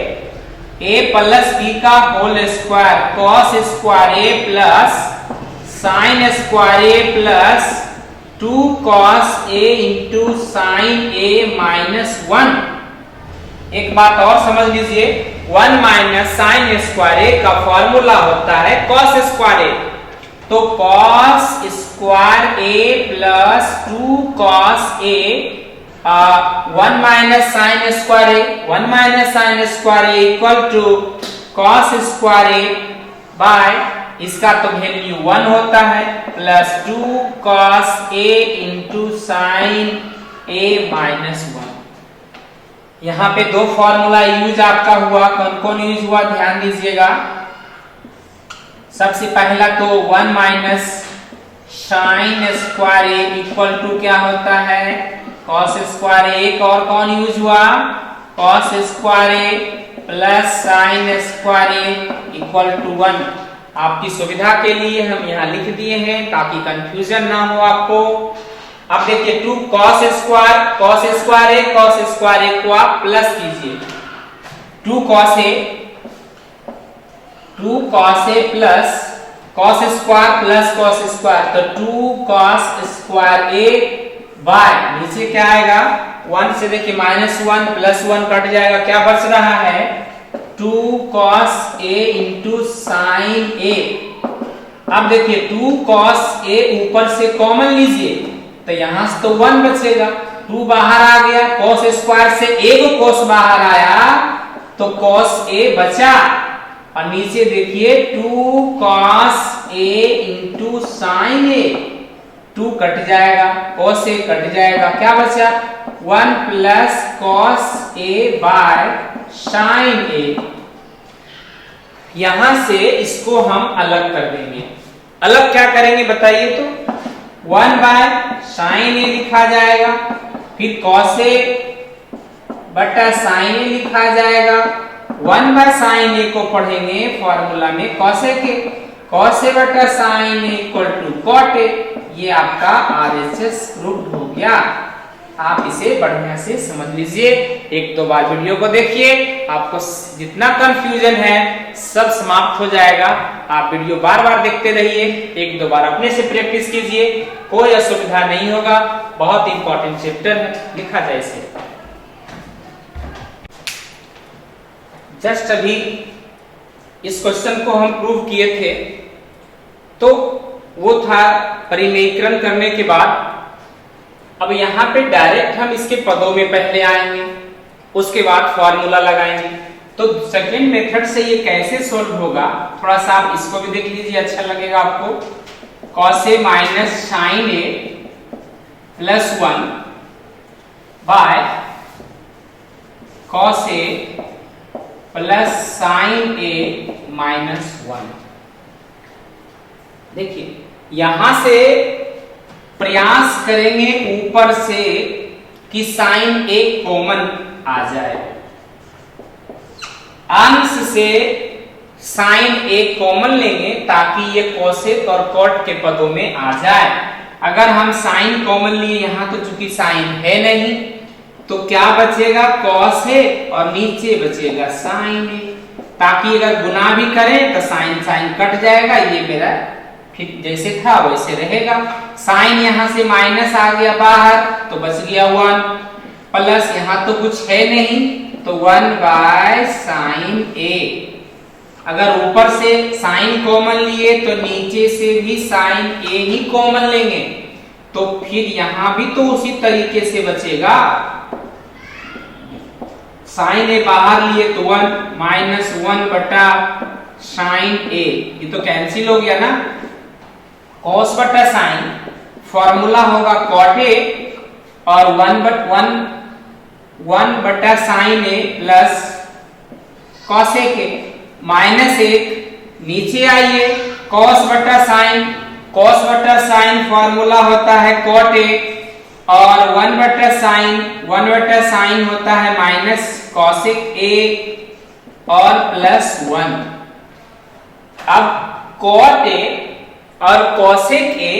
A प्लस B का whole square, cos square A plus sin square A plus 2 cos A into sin A minus 1। एक बात और समझ लीजिए, 1 माइनस sin स्क्वायर A का फॉर्मूला होता है cos स्क्वायर A, तो cos square A plus 2 cos A 1 minus sin square A, 1 minus sin square A equal to cos square A by इसका तो वैल्यू 1 होता है plus 2 cos A into sin A minus 1। यहाँ पे दो formula use आपका हुआ, कौन कौन यूज हुआ ध्यान दीजिएगा। सबसे पहला तो 1 minus sin square A equal to क्या होता है cos स्क्वायर A, एक और कौन यूज हुआ cos square A plus sin square A equal to 1। आपकी सुविधा के लिए हम यहाँ लिख दिए हैं ताकि कंफ्यूजन ना हो आपको। अब देखिए 2 cos square A, cos square A को आप प्लस कीजिए, 2 cos A plus cos square plus cos square, तो 2 cos स्क्वायर A बाय नीचे क्या आएगा 1 से देखिए माइनस 1 प्लस 1 कट जाएगा, क्या बच रहा है 2 cos A into sin A। अब देखिए 2 cos A ऊपर से कॉमन लीजिए तो यहां से तो 1 बचेगा, 2 बाहर आ गया, cos स्क्वायर से एक cos बाहर आया तो cos A बचा, और नीचे देखिए 2 cos A into sin A, 2 cut जाएगा, cos a कट जाएगा, क्या बचा 1 plus cos a by sin a। यहां से इसको हम अलग कर देंगे। अलग क्या करेंगे बताइए तो 1 बाय sin a लिखा जाएगा, फिर cos a बटा sin a लिखा जाएगा। 1 बाय sin a को पढ़ेंगे फॉर्मूला में cos a के, cos a बटा sin a equal to cot a। ये आपका RHS प्रूव्ड हो गया। आप इसे बढ़िया से समझ लीजिए, एक दो बार वीडियो को देखिए, आपको जितना कंफ्यूजन है सब समाप्त हो जाएगा। आप वीडियो बार बार देखते रहिए, एक दो बार अपने से प्रैक्टिस कीजिए, कोई असुविधा नहीं होगा। बहुत इंपॉर्टेंट चैप्टर है, लिखा जाए इसे। जस्ट अभी इस क्वेश्चन को हम प्रूव किए थे, तो वो था परिमेयीकरण करने के बाद। अब यहाँ पे डायरेक्ट हम इसके पदों में पहले आएंगे, उसके बाद फॉर्मूला लगाएंगे। तो सेकेंड मेथड से ये कैसे सोल्व होगा, थोड़ा सा आप इसको भी देख लीजिए, अच्छा लगेगा आपको। cos a minus sin a plus 1 by cos a plus sin a minus 1। देखिए यहां से प्रयास करेंगे ऊपर से कि sin a कॉमन आ जाए, अंश से sin a कॉमन लेंगे ताकि ये cosec और cot के पदों में आ जाए। अगर हम sin कॉमन लिए, यहां तो चूंकि sin है नहीं, तो क्या बचेगा cos a और नीचे बचेगा sin a, ताकि अगर गुना भी करें तो sin कट जाएगा, ये मेरा फिर जैसे था वैसे रहेगा। साइन यहां से माइनस आ गया बाहर, तो बच गया 1, प्लस यहां तो कुछ है नहीं, तो 1 बाय साइन a। अगर ऊपर से साइन कॉमन लिए तो नीचे से भी साइन a ही कॉमन लेंगे, तो फिर यहां भी तो उसी तरीके से बचेगा। साइन a बाहर लिए तो 1 माइनस 1 बटा साइन a, ये तो कैंसिल हो गया ना। cos बटा साइन फॉर्मूला होगा cot a और 1 बटा sine a plus cos a के माइनस 1 नीचे आइए, cos बटा साइन फॉर्मूला होता है cot a और 1 बटा साइन होता है माइनस cosec a और प्लस 1। अब cot a और cosec a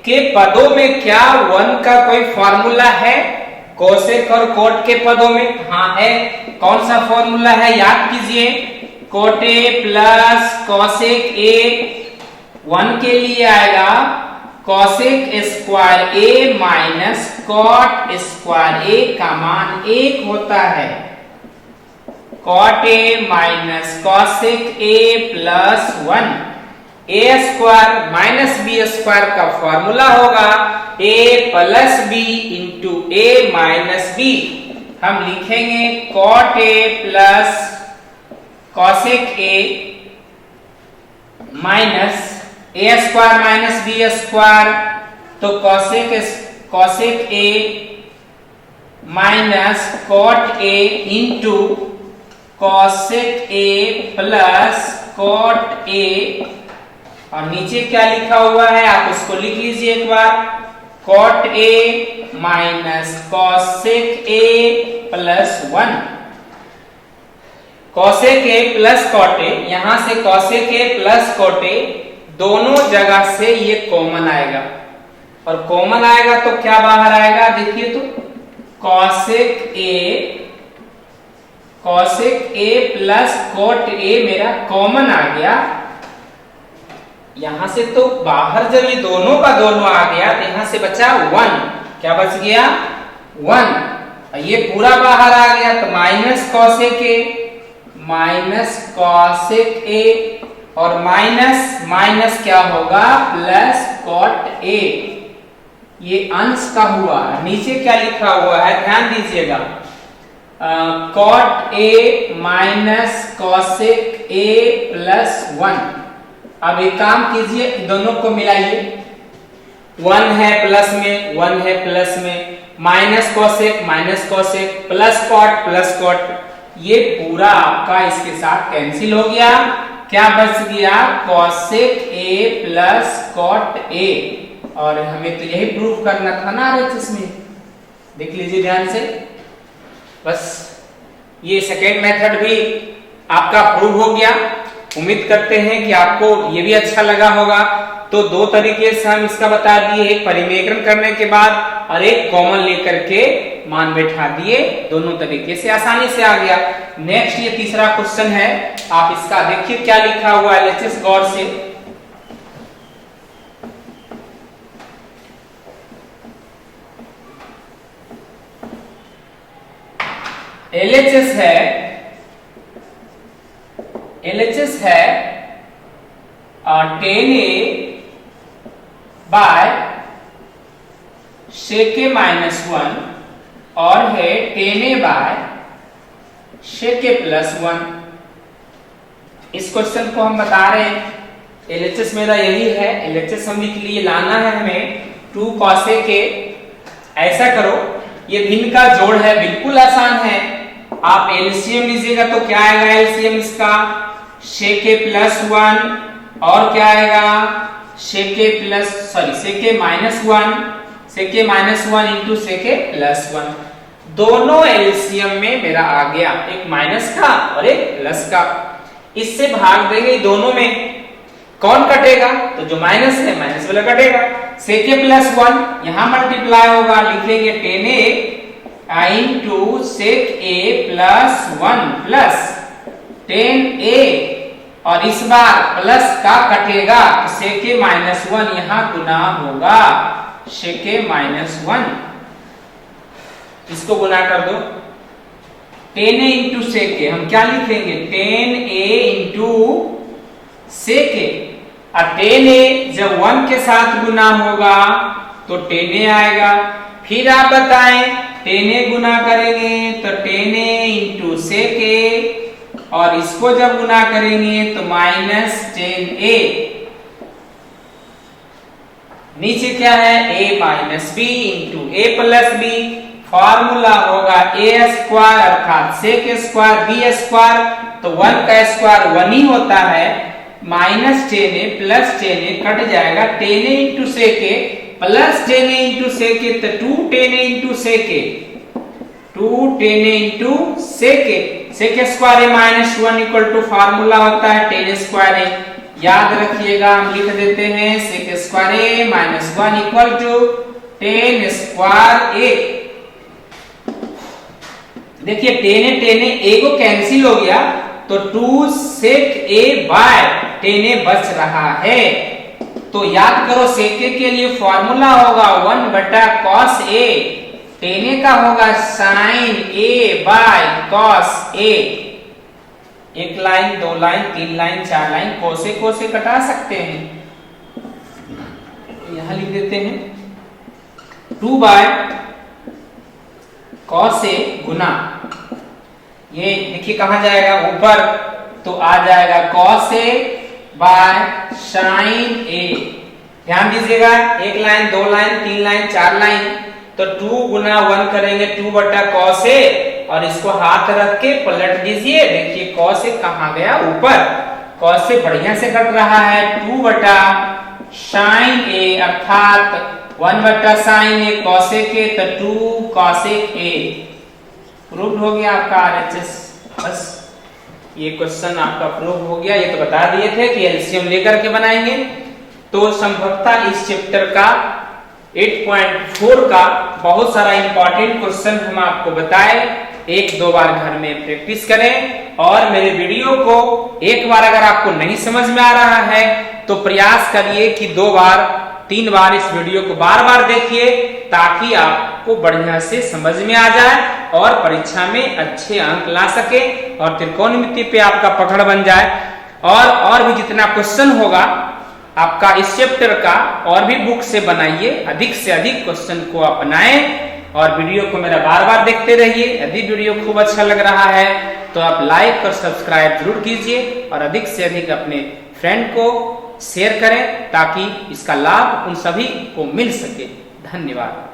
के पदों में क्या 1 का कोई फॉर्मूला है? cosec और cot के पदों में हाँ है। कौन सा फॉर्मूला है याद कीजिए, cot a plus cosec a 1 के लिए आएगा cosec square a minus cot square a का मान 1 होता है। cot a minus cosec a plus 1, a square minus b square का फॉर्मूला होगा a plus b into a minus b। हम लिखेंगे cot a plus cosec a minus a square minus b square, तो cosec a minus cot a into cosec a प्लस cot a, और नीचे क्या लिखा हुआ है आप उसको लिख लीजिए एक बार, cot a minus cosec a plus 1। cosec a प्लस cot a, यहां से cosec a प्लस cot a दोनों जगह से ये कॉमन आएगा, और कॉमन आएगा तो क्या बाहर आएगा देखिए तो cosec a प्लस cot a मेरा कॉमन आ गया। यहां से तो बाहर जब ये दोनों का दोनों आ गया तो यहां से बचा 1, क्या बच गया 1, ये पूरा बाहर आ गया तो माइनस cosec a और माइनस क्या होगा प्लस cot a, ये अंश का हुआ। नीचे क्या लिखा हुआ है ध्यान दीजिएगा, cot a minus cosec a plus 1। अब एक काम कीजिए, दोनों को मिलाइए, 1 है प्लस में, 1 है प्लस में, माइनस कॉसेक प्लस कॉट, ये पूरा आपका इसके साथ कैंसिल हो गया। क्या बच गया? Cosec a plus cot a. और हमें तो यही प्रूव करना था ना आरएचएस में, देख लीजिए ध्यान से। बस ये सेकेंड मेथड भी आपका प्रूव हो गया। उम्मीद करते हैं कि आपको ये भी अच्छा लगा होगा। तो दो तरीके से हम इसका बता दिए, एक परिमेयकरण करने के बाद और एक कॉमन लेकर के मान बैठा दिए। दोनों तरीके से आसानी से आ गया। नेक्स्ट ये तीसरा क्वेश्चन है, आप इसका देखिए क्या लिखा हुआ है, एलएचएस गौर से। एलएचएस है 10a bye sec a minus 1 और है 10a bye sec a plus 1। इस क्वेश्चन को हम बता रहे हैं, एलएचएस मेरा यही है। एलएचएस हम के लिए लाना है हमें 2 cos a के। ऐसा करो, ये भिन्न का जोड़ है, बिल्कुल आसान है। आप एलसीएम लीजिएगा तो क्या आएगा? एलसीएम इसका sec a प्लस 1 और क्या आएगा? sec a minus 1 into sec a plus 1। दोनों एलसीएम में मेरा आ गया, एक माइनस का और एक प्लस का। इससे भाग देंगे दोनों में, कौन कटेगा? तो जो माइनस है माइनस वाला कटेगा। sec a प्लस 1 यहां मल्टीप्लाई होगा, लिखेंगे 10a into sec a plus 1 plus 10a और इस बार प्लस का कटेगा तो sec a माइनस 1 यहां गुना होगा sec a माइनस 1। इसको गुना कर दो 10a इंटू sec a, हम क्या लिखेंगे? 10a into sec a। और 10a जब 1 के साथ गुना होगा तो 10a आएगा। फिर आप बताएं 10a गुना करेंगे तो 10a इंटू sec a और इसको जब गुना करेंगे तो माइनस 10a। नीचे क्या है? a minus b into a plus b। Formula होगा a स्क्वायर अर्थात sec स्क्वायर b स्क्वायर, तो 1 का स्क्वायर 1 ही होता है। Minus 10a plus 10a cut जाएगा, 10a into sec a plus 10a into sec a, तो 210a into sec a, 210a into sec a। sec square a minus 1 equal to formula होता है 10 square a। याद रखिएगा, हम लिख देते हैं sec square a minus 1 equal to 10 square a। देखिए 10a a को कैंसिल हो गया तो 2 sec a बाय 10a बच रहा है। तो याद करो sec a के लिए फॉर्मूला होगा 1 बटा cos a, 10a का होगा sin a by cos a। एक लाइन, दो लाइन, तीन लाइन, चार लाइन, कोसे कटा सकते हैं। यहां लिख देते हैं 2 बाय cos a गुना, ये देखिए कहां जाएगा? ऊपर, तो आ जाएगा cos a by sin a। ध्यान दीजिएगा, एक लाइन, दो लाइन, तीन लाइन, चार लाइन, तो 2 गुना 1 करेंगे 2 बटा cos a और इसको हाथ रख के पलट दीजिए। देखिए cos a कहां गया? ऊपर। cos a बढ़िया से कट रहा है, 2 बटा sin a अर्थात 1 बटा sin a cos a के, तो 2 cos a। प्रूव हो गया आपका आरएचएस। बस ये क्वेश्चन आपका प्रूव हो गया। ये तो बता दिए थे कि एलसीएम लेकर के बनाएंगे। तो संभवतः इस चैप्टर का 8.4 का बहुत सारा इंपॉर्टेंट क्वेश्चन हम आपको बताए। 1-2 बार घर में प्रैक्टिस करें और मेरे वीडियो को एक बार अगर आपको नहीं समझ में आ रहा है तो प्रयास करिए कि 2 बार 3 बार इस वीडियो को बार-बार देखिए, ताकि आपको बढ़िया से समझ में आ जाए और परीक्षा में अच्छे अंक ला सके और त्रिकोणमिति पे आपका पकड़ बन जाए। और भी जितना क्वेश्चन होगा आपका इस चैप्टर का और भी बुक से बनाइए, अधिक से अधिक क्वेश्चन को आप बनाएं और वीडियो को मेरा बार-बार देखते रहिए। यदि वीडियो खूब अच्छा लग रहा है तो आप लाइक और सब्सक्राइब जरूर कीजिए और अधिक से अधिक अपने फ्रेंड को शेयर करें ताकि इसका लाभ उन सभी को मिल सके। धन्यवाद।